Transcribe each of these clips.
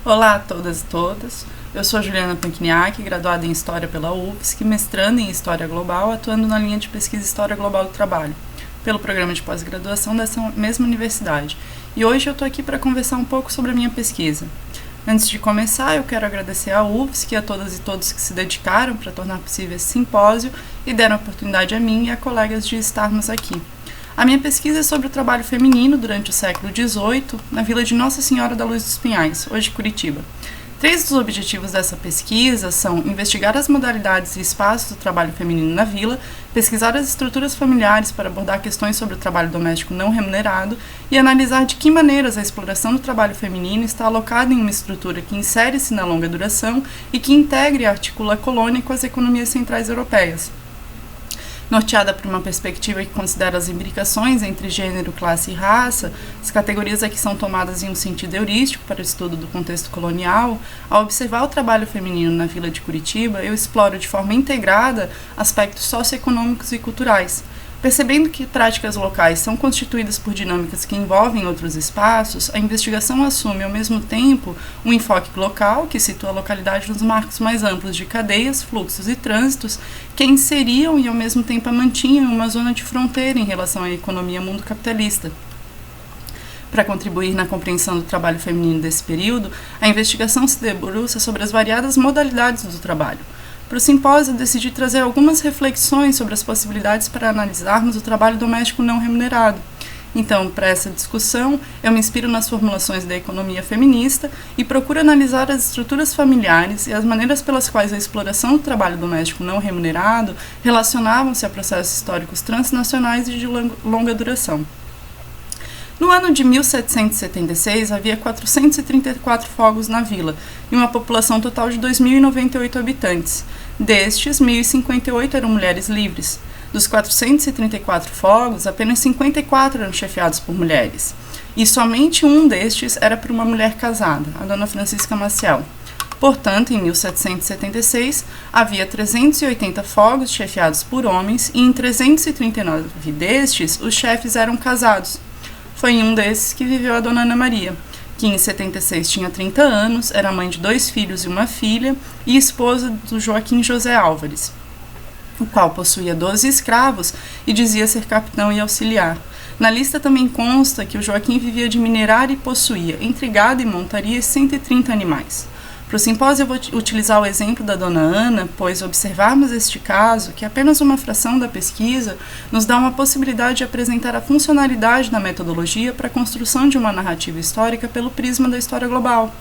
Olá a todas e todas, eu sou Juliana Pankniak, graduada em História pela UFSC, mestranda em História Global, atuando na linha de pesquisa História Global do Trabalho, pelo programa de pós-graduação dessa mesma universidade. E hoje eu estou aqui para conversar um pouco sobre a minha pesquisa. Antes de começar, eu quero agradecer à UFSC e a todas e todos que se dedicaram para tornar possível esse simpósio e deram a oportunidade a mim e a colegas de estarmos aqui. A minha pesquisa é sobre o trabalho feminino durante o século XVIII, na vila de Nossa Senhora da Luz dos Pinhais, hoje Curitiba. 3 dos objetivos dessa pesquisa são investigar as modalidades e espaços do trabalho feminino na vila, pesquisar as estruturas familiares para abordar questões sobre o trabalho doméstico não remunerado e analisar de que maneiras a exploração do trabalho feminino está alocada em uma estrutura que insere-se na longa duração e que integra e articula a colônia com as economias centrais europeias. Norteada por uma perspectiva que considera as imbricações entre gênero, classe e raça, as categorias aqui são tomadas em um sentido heurístico para o estudo do contexto colonial. Ao observar o trabalho feminino na vila de Curitiba, eu exploro de forma integrada aspectos socioeconômicos e culturais. Percebendo que práticas locais são constituídas por dinâmicas que envolvem outros espaços, a investigação assume, ao mesmo tempo, um enfoque local, que situa a localidade nos marcos mais amplos de cadeias, fluxos e trânsitos, que a inseriam e, ao mesmo tempo, a mantinham em uma zona de fronteira em relação à economia mundo capitalista. Para contribuir na compreensão do trabalho feminino desse período, a investigação se debruça sobre as variadas modalidades do trabalho. Para o simpósio, eu decidi trazer algumas reflexões sobre as possibilidades para analisarmos o trabalho doméstico não remunerado. Então, para essa discussão, eu me inspiro nas formulações da economia feminista e procuro analisar as estruturas familiares e as maneiras pelas quais a exploração do trabalho doméstico não remunerado relacionavam-se a processos históricos transnacionais e de longa duração. No ano de 1776, havia 434 fogos na vila e uma população total de 2.098 habitantes. Destes, 1.058 eram mulheres livres. Dos 434 fogos, apenas 54 eram chefiados por mulheres. E somente um destes era por uma mulher casada, a dona Francisca Maciel. Portanto, em 1776, havia 380 fogos chefiados por homens e em 339 destes, os chefes eram casados. Foi em um desses que viveu a dona Ana Maria, que em 76 tinha 30 anos, era mãe de 2 filhos e uma filha e esposa do Joaquim José Álvares, o qual possuía 12 escravos e dizia ser capitão e auxiliar. Na lista também consta que o Joaquim vivia de minerar e possuía, entre gado e montaria, 130 animais. Para o simpósio eu vou utilizar o exemplo da dona Ana, pois observarmos este caso, que é apenas uma fração da pesquisa, nos dá uma possibilidade de apresentar a funcionalidade da metodologia para a construção de uma narrativa histórica pelo prisma da história global.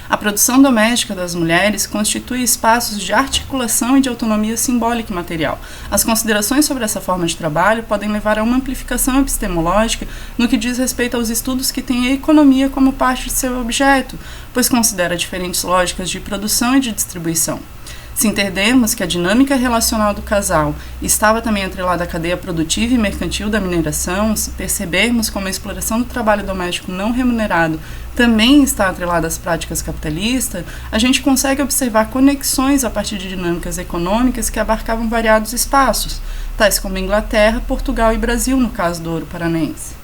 A produção doméstica das mulheres constitui espaços de articulação e de autonomia simbólica e material. As considerações sobre essa forma de trabalho podem levar a uma amplificação epistemológica no que diz respeito aos estudos que têm a economia como parte de seu objeto, pois considera diferentes lógicas de produção e de distribuição. Se entendermos que a dinâmica relacional do casal estava também atrelada à cadeia produtiva e mercantil da mineração, se percebermos como a exploração do trabalho doméstico não remunerado também está atrelada às práticas capitalistas, a gente consegue observar conexões a partir de dinâmicas econômicas que abarcavam variados espaços, tais como Inglaterra, Portugal e Brasil, no caso do ouro paranaense.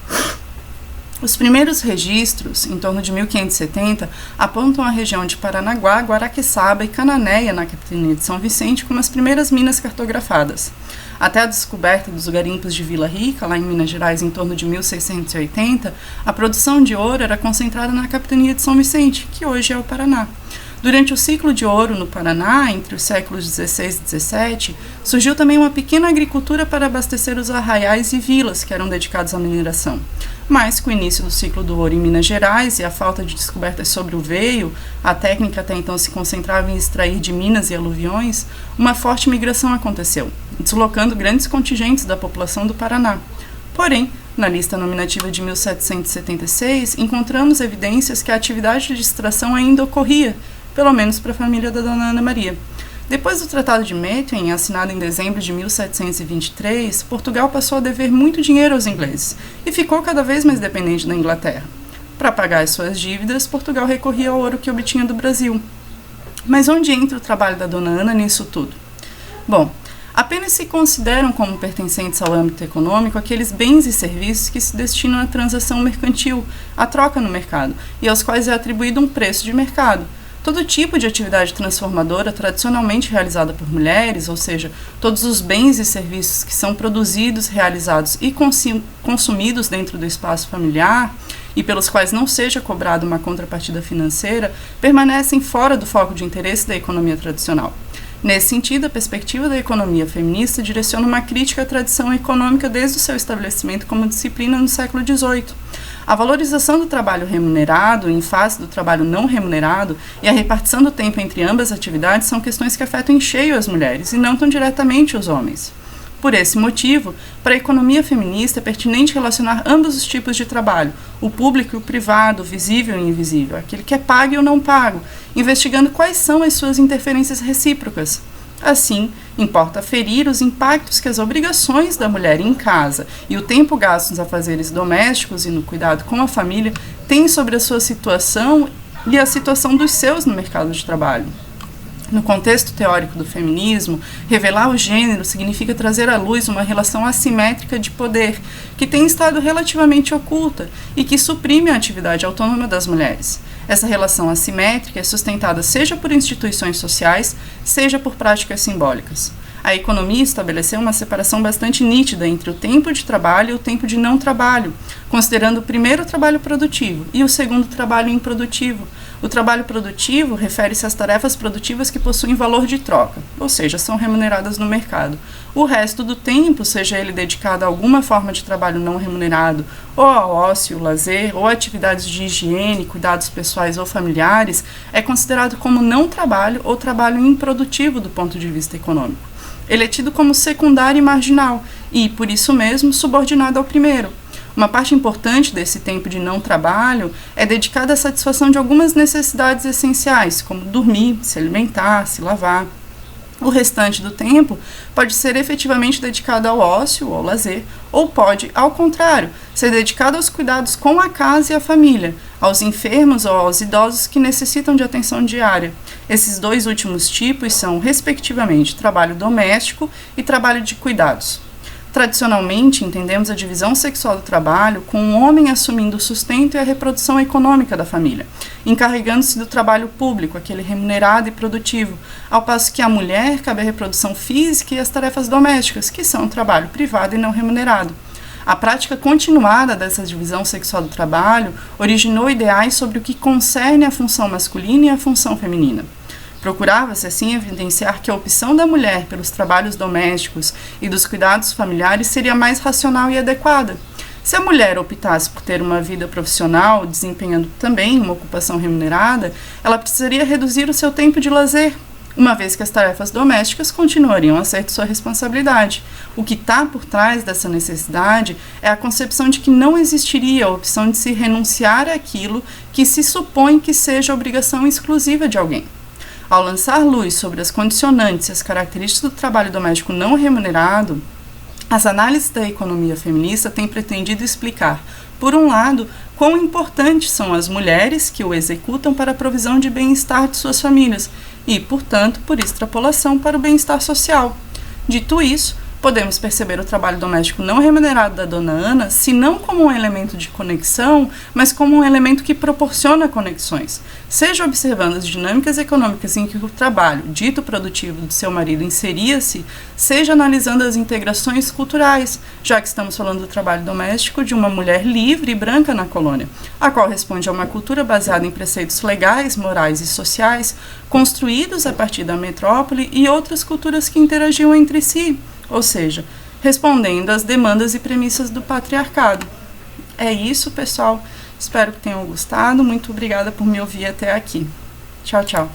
Os primeiros registros, em torno de 1570, apontam a região de Paranaguá, Guaraqueçaba e Cananéia, na capitania de São Vicente, como as primeiras minas cartografadas. Até a descoberta dos garimpos de Vila Rica, lá em Minas Gerais, em torno de 1680, a produção de ouro era concentrada na capitania de São Vicente, que hoje é o Paraná. Durante o ciclo de ouro no Paraná, entre os séculos XVI e XVII, surgiu também uma pequena agricultura para abastecer os arraiais e vilas que eram dedicados à mineração. Mas, com o início do ciclo do ouro em Minas Gerais e a falta de descobertas sobre o veio, a técnica até então se concentrava em extrair de minas e aluviões, uma forte migração aconteceu, deslocando grandes contingentes da população do Paraná. Porém, na lista nominativa de 1776, encontramos evidências que a atividade de extração ainda ocorria, pelo menos para a família da dona Ana Maria. Depois do Tratado de Methuen, assinado em dezembro de 1723, Portugal passou a dever muito dinheiro aos ingleses e ficou cada vez mais dependente da Inglaterra. Para pagar as suas dívidas, Portugal recorria ao ouro que obtinha do Brasil. Mas onde entra o trabalho da dona Ana nisso tudo? Bom, Apenas se consideram como pertencentes ao âmbito econômico aqueles bens e serviços que se destinam à transação mercantil, à troca no mercado, e aos quais é atribuído um preço de mercado. Todo tipo de atividade transformadora tradicionalmente realizada por mulheres, ou seja, todos os bens e serviços que são produzidos, realizados e consumidos dentro do espaço familiar e pelos quais não seja cobrada uma contrapartida financeira, permanecem fora do foco de interesse da economia tradicional. Nesse sentido, a perspectiva da economia feminista direciona uma crítica à tradição econômica desde o seu estabelecimento como disciplina no século XVIII. A valorização do trabalho remunerado em face do trabalho não remunerado e a repartição do tempo entre ambas atividades são questões que afetam em cheio as mulheres e não tão diretamente os homens. Por esse motivo, para a economia feminista é pertinente relacionar ambos os tipos de trabalho, o público e o privado, o visível e o invisível, aquele que é pago e o não pago, investigando quais são as suas interferências recíprocas. Assim, importa aferir os impactos que as obrigações da mulher em casa e o tempo gasto nos afazeres domésticos e no cuidado com a família têm sobre a sua situação e a situação dos seus no mercado de trabalho. No contexto teórico do feminismo, revelar o gênero significa trazer à luz uma relação assimétrica de poder, que tem estado relativamente oculta e que suprime a atividade autônoma das mulheres. Essa relação assimétrica é sustentada seja por instituições sociais, seja por práticas simbólicas. A economia estabeleceu uma separação bastante nítida entre o tempo de trabalho e o tempo de não trabalho, considerando o primeiro trabalho produtivo e o segundo trabalho improdutivo. O trabalho produtivo refere-se às tarefas produtivas que possuem valor de troca, ou seja, são remuneradas no mercado. O resto do tempo, seja ele dedicado a alguma forma de trabalho não remunerado, ou ao ócio, lazer, ou atividades de higiene, cuidados pessoais ou familiares, é considerado como não trabalho ou trabalho improdutivo do ponto de vista econômico. Ele é tido como secundário e marginal e, por isso mesmo, subordinado ao primeiro. Uma parte importante desse tempo de não trabalho é dedicada à satisfação de algumas necessidades essenciais, como dormir, se alimentar, se lavar. O restante do tempo pode ser efetivamente dedicado ao ócio ou ao lazer, ou pode, ao contrário, ser dedicado aos cuidados com a casa e a família, aos enfermos ou aos idosos que necessitam de atenção diária. Esses dois últimos tipos são, respectivamente, trabalho doméstico e trabalho de cuidados. Tradicionalmente, entendemos a divisão sexual do trabalho com o homem assumindo o sustento e a reprodução econômica da família, encarregando-se do trabalho público, aquele remunerado e produtivo, ao passo que à mulher cabe a reprodução física e as tarefas domésticas, que são o trabalho privado e não remunerado. A prática continuada dessa divisão sexual do trabalho originou ideais sobre o que concerne a função masculina e a função feminina. Procurava-se, assim, evidenciar que a opção da mulher pelos trabalhos domésticos e dos cuidados familiares seria mais racional e adequada. Se a mulher optasse por ter uma vida profissional, desempenhando também uma ocupação remunerada, ela precisaria reduzir o seu tempo de lazer, uma vez que as tarefas domésticas continuariam a ser de sua responsabilidade. O que está por trás dessa necessidade é a concepção de que não existiria a opção de se renunciar àquilo que se supõe que seja obrigação exclusiva de alguém. Ao lançar luz sobre as condicionantes e as características do trabalho doméstico não remunerado, as análises da economia feminista têm pretendido explicar, por um lado, quão importantes são as mulheres que o executam para a provisão de bem-estar de suas famílias e, portanto, por extrapolação, para o bem-estar social. Dito isso, podemos perceber o trabalho doméstico não remunerado da dona Ana, se não como um elemento de conexão, mas como um elemento que proporciona conexões, seja observando as dinâmicas econômicas em que o trabalho, dito produtivo, do seu marido inseria-se, seja analisando as integrações culturais, já que estamos falando do trabalho doméstico de uma mulher livre e branca na colônia, a qual responde a uma cultura baseada em preceitos legais, morais e sociais, construídos a partir da metrópole e outras culturas que interagiam entre si, ou seja, respondendo às demandas e premissas do patriarcado. É isso, pessoal. Espero que tenham gostado. Muito obrigada por me ouvir até aqui. Tchau, tchau.